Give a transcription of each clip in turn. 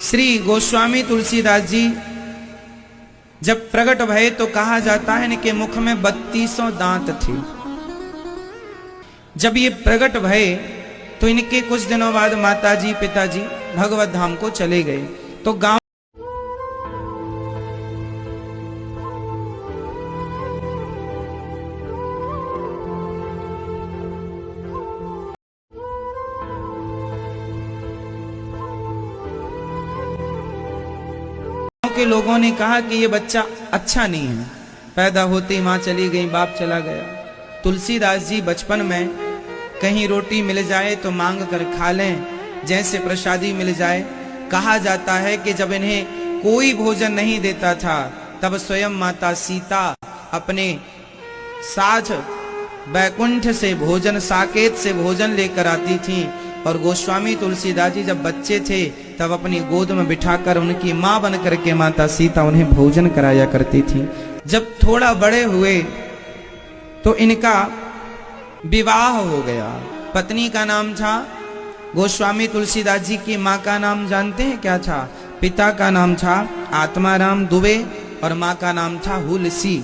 श्री गोस्वामी तुलसीदास जी जब प्रकट भये तो कहा जाता है इनके मुख में 3200 दांत थे। जब ये प्रकट भये तो इनके कुछ दिनों बाद माताजी पिताजी भगवत धाम को चले गए। तो गांव के लोगों ने कहा कि ये बच्चा अच्छा नहीं है, पैदा होते ही मां चली गई, बाप चला गया। तुलसीदास जी बचपन में कहीं रोटी मिल जाए तो मांग कर खा लें, जैसे प्रसादी मिल जाए। कहा जाता है कि जब इन्हें कोई भोजन नहीं देता था तब स्वयं माता सीता अपने साथ बैकुंठ से भोजन, साकेत से भोजन लेकर आती थी। और गोस्वामी तुलसीदास जी जब बच्चे थे तब अपनी गोद में बिठाकर उनकी मां बन करके माता सीता उन्हें भोजन कराया करती थी। जब थोड़ा बड़े हुए तो इनका विवाह हो गया। पत्नी का नाम था, गोस्वामी तुलसीदास जी की मां का नाम जानते हैं क्या था? पिता का नाम था आत्माराम दुबे और मां का नाम था हुलसी।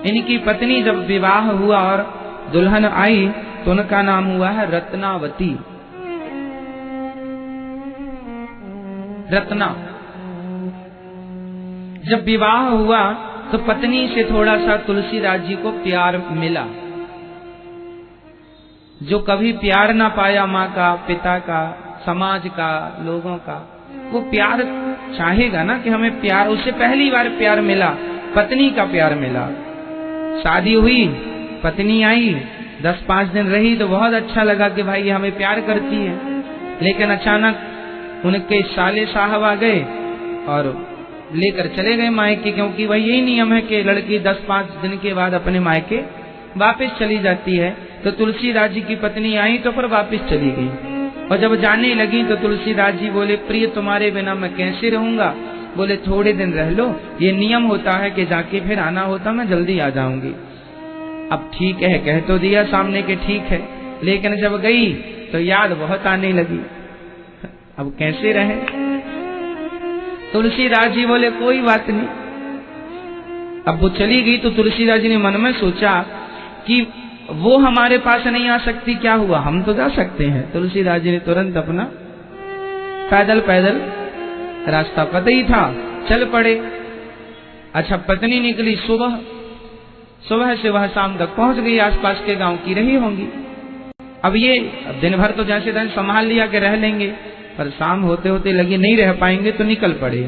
इनकी पत्नी जब विवाह हुआ और दुल्हन आई तो उनका नाम हुआ है रत्नावती। रत्ना। जब विवाह हुआ तो पत्नी से थोड़ा सा तुलसीदास जी को प्यार मिला। जो कभी प्यार ना पाया माँ का, पिता का, समाज का, लोगों का, वो प्यार चाहेगा ना कि हमें प्यार। उससे पहली बार प्यार मिला, पत्नी का प्यार मिला। शादी हुई, पत्नी आई, 10-5 दिन रही तो बहुत अच्छा लगा कि भाई ये हमें प्यार करती है। लेकिन अचानक उनके साले साहब आ गए और लेकर चले गए मायके, क्योंकि वही यही नियम है कि लड़की 10-5 दिन के बाद अपने मायके वापस चली जाती है। तो तुलसीदास जी की पत्नी आई तो फिर वापस चली गई। और जब जाने लगी तो तुलसीदास जी बोले, प्रिय तुम्हारे बिना मैं कैसे रहूंगा? बोले थोड़े दिन रह लो, ये नियम होता है कि जाके फिर आना होता, मैं जल्दी आ जाऊंगी। अब ठीक है कह तो दिया सामने के ठीक है, लेकिन जब गई तो याद बहुत आने लगी। अब कैसे रहे? तुलसीदास जी बोले कोई बात नहीं। अब वो चली गई तो तुलसीदास जी ने मन में सोचा कि वो हमारे पास नहीं आ सकती, क्या हुआ, हम तो जा सकते हैं। तुलसीदास जी ने तुरंत अपना पैदल पैदल रास्ता पता ही था, चल पड़े। अच्छा, पत्नी निकली सुबह से वह शाम तक पहुंच गई, आसपास के गांव की रही होंगी। अब ये दिन भर तो जैसे तैसे संभाल लिया कि रह लेंगे, पर शाम होते होते लगी नहीं रह पाएंगे तो निकल पड़े।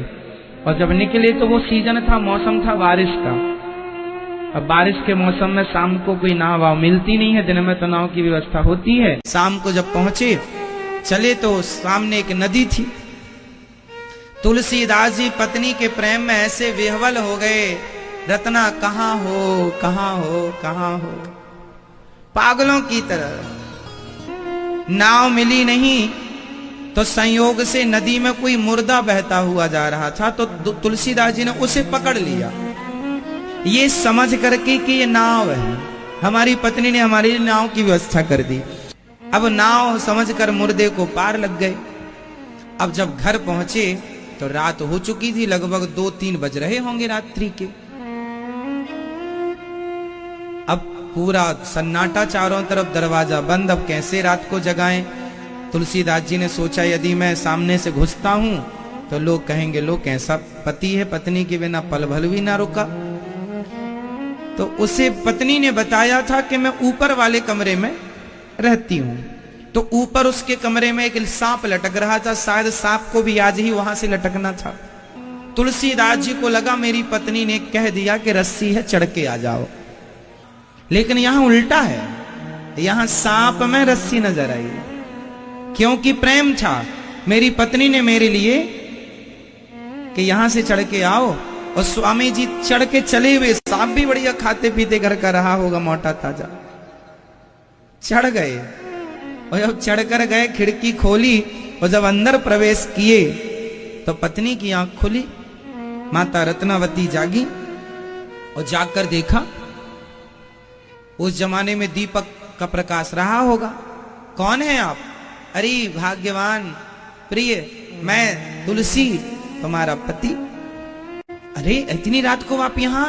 और जब निकले तो वो सीजन था, मौसम था बारिश का। अब बारिश के मौसम में शाम को कोई नाव वाव मिलती नहीं है, दिन में तो नाव की व्यवस्था होती है। शाम को जब पहुंचे चले तो सामने एक नदी थी। तुलसीदास जी पत्नी के प्रेम में ऐसे विह्वल हो गए, रत्ना कहाँ हो, कहाँ हो, कहाँ हो, पागलों की तरह। नाव मिली नहीं तो संयोग से नदी में कोई मुर्दा बहता हुआ जा रहा था, तो तुलसीदास जी ने उसे पकड़ लिया, ये समझ करके कि ये नाव है। हमारी पत्नी ने हमारी नाव की व्यवस्था कर दी। अब नाव समझकर मुर्दे को पार लग गए। अब जब घर पहुंचे तो रात हो चुकी थी, लगभग 2-3 बज रहे होंगे रात्रि के। अब पूरा सन्नाटा, चारों तरफ दरवाजा बंद। अब कैसे रात को जगाएं? तुलसीदास जी ने सोचा यदि मैं सामने से घुसता हूं तो लोग कहेंगे लो कैसा पति है, पत्नी के बिना पल भर भी ना रुका। तो उसे पत्नी ने बताया था कि मैं ऊपर वाले कमरे में रहती हूं। तो ऊपर उसके कमरे में एक सांप लटक रहा था, शायद सांप को भी आज ही वहां से लटकना था। तुलसीदास जी को लगा मेरी पत्नी ने कह दिया कि रस्सी है, चढ़ के आ जाओ। लेकिन यहां उल्टा है, यहां सांप में रस्सी नजर आई, क्योंकि प्रेम था। मेरी पत्नी ने मेरे लिए कि यहां से चढ़ के आओ, और स्वामी जी चढ़ के चले हुए। सांप भी बढ़िया खाते पीते घर का रहा होगा, मोटा ताजा। चढ़ गए और जब चढ़कर गए खिड़की खोली और जब अंदर प्रवेश किए तो पत्नी की आंख खुली। माता रत्नावती जागी और जाकर देखा, उस जमाने में दीपक का प्रकाश रहा होगा। कौन है आप? अरे भाग्यवान प्रिय, मैं तुलसी तुम्हारा पति। अरे इतनी रात को आप यहाँ?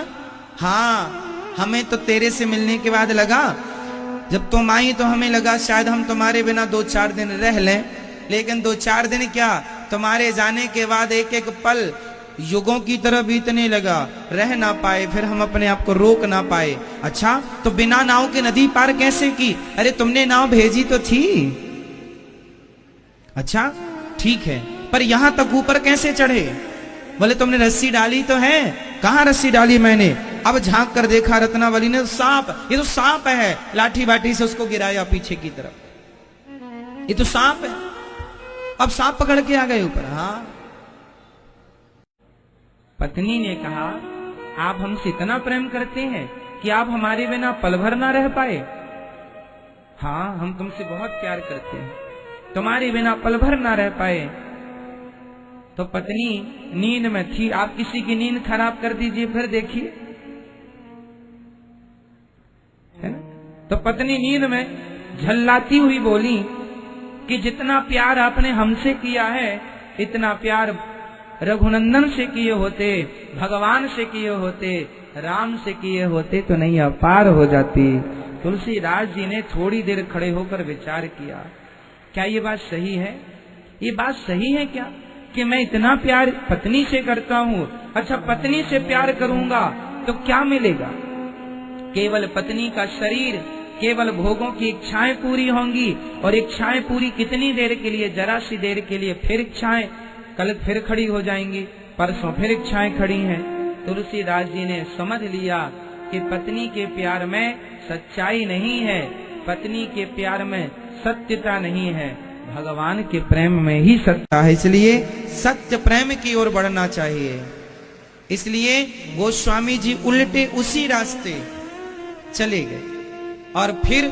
हाँ, हमें तो तेरे से मिलने के बाद लगा, जब तुम आई तो हमें लगा शायद हम तुम्हारे बिना 2-4 दिन रह लें, लेकिन 2-4 दिन क्या, तुम्हारे जाने के बाद एक एक पल युगों की तरह बीतने लगा, रह ना पाए, फिर हम अपने आप को रोक ना पाए। अच्छा, तो बिना नाव के नदी पार कैसे की? अरे तुमने नाव भेजी तो थी। अच्छा ठीक है, पर यहां तक ऊपर कैसे चढ़े? बोले तुमने रस्सी डाली तो है। कहां रस्सी डाली मैंने? अब झांक कर देखा रत्नावली ने, सांप, ये तो सांप है। लाठी बाटी से उसको गिराया पीछे की तरफ, ये तो सांप है। अब सांप पकड़ के आ गए ऊपर। हाँ, पत्नी ने कहा आप हमसे इतना प्रेम करते हैं कि आप हमारे बिना पल भर ना रह पाए? हाँ, हम तुमसे बहुत प्यार करते हैं, तुम्हारे बिना पल भर ना रह पाए। तो पत्नी नींद में थी, आप किसी की नींद खराब कर दीजिए फिर देखिए, है ना? तो पत्नी नींद में झल्लाती हुई बोली कि जितना प्यार आपने हमसे किया है, इतना प्यार रघुनंदन से किए होते, भगवान से किए होते, राम से किए होते तो नहीं अपार हो जाती। तुलसीदास जी ने थोड़ी देर खड़े होकर विचार किया, क्या ये बात सही है? ये बात सही है क्या कि मैं इतना प्यार पत्नी से करता हूँ? अच्छा, पत्नी से प्यार करूंगा तो क्या मिलेगा? केवल पत्नी का शरीर, केवल भोगों की इच्छाएं पूरी होंगी, और इच्छाएं पूरी कितनी देर के लिए? जरा सी देर के लिए, फिर इच्छाएं कल फिर खड़ी हो जाएंगी, परसों फिर इच्छाएं खड़ी हैं। तुलसीदास जी ने समझ लिया कि पत्नी के प्यार में सच्चाई नहीं है, पत्नी के प्यार में सत्यता नहीं है, भगवान के प्रेम में ही सत्ता है। इसलिए सत्य प्रेम की ओर बढ़ना चाहिए। इसलिए गोस्वामी जी उल्टे उसी रास्ते चले गए और फिर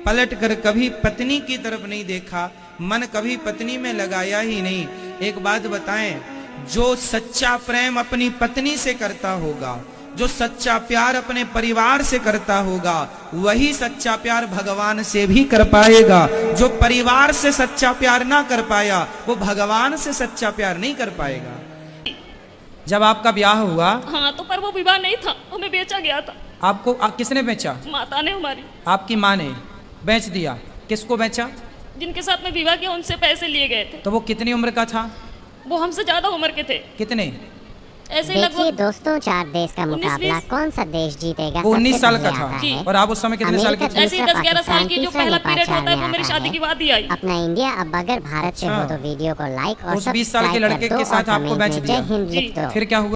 पलट कर कभी पत्नी की तरफ नहीं देखा, मन कभी पत्नी में लगाया ही नहीं। एक बात बताएं, जो सच्चा प्रेम अपनी पत्नी से करता होगा, जो सच्चा प्यार अपने परिवार से करता होगा, वही सच्चा प्यार भगवान से भी कर पाएगा। जो परिवार से सच्चा प्यार ना कर पाया, वो भगवान से सच्चा प्यार नहीं कर पाएगा। जब आपका ब्याह हुआ, हाँ, तो पर वो विवाह नहीं था, हमें बेचा गया था। आपको किसने बेचा? माता ने हमारी। आपकी माँ ने बेच दिया? किसको बेचा? जिनके साथ में विवाह किया उनसे पैसे लिए गए थे। तो वो कितनी उम्र का था? वो हमसे ज्यादा उम्र के थे। कितने? ऐसे देखिए लगभग दोस्तों, 4 देश का मुकाबला कौन सा देश जीतेगा? वो 19 साल का सबसे पहले था। आता है। और आप उस समय कितने साल के थे? ऐसे 10-11 साल की जो पहला पीरियड होता है वो मेरी शादी के बाद ही आई। अपना इंडिया। अब अगर भारत से हो तो वीडियो को लाइक और उस 20 साल के सब्सक्राइब लड़के कर दो के साथ और आपको कमेंट बेच में दिया। जय हिंद लिख दो। फिर क्या हुआ?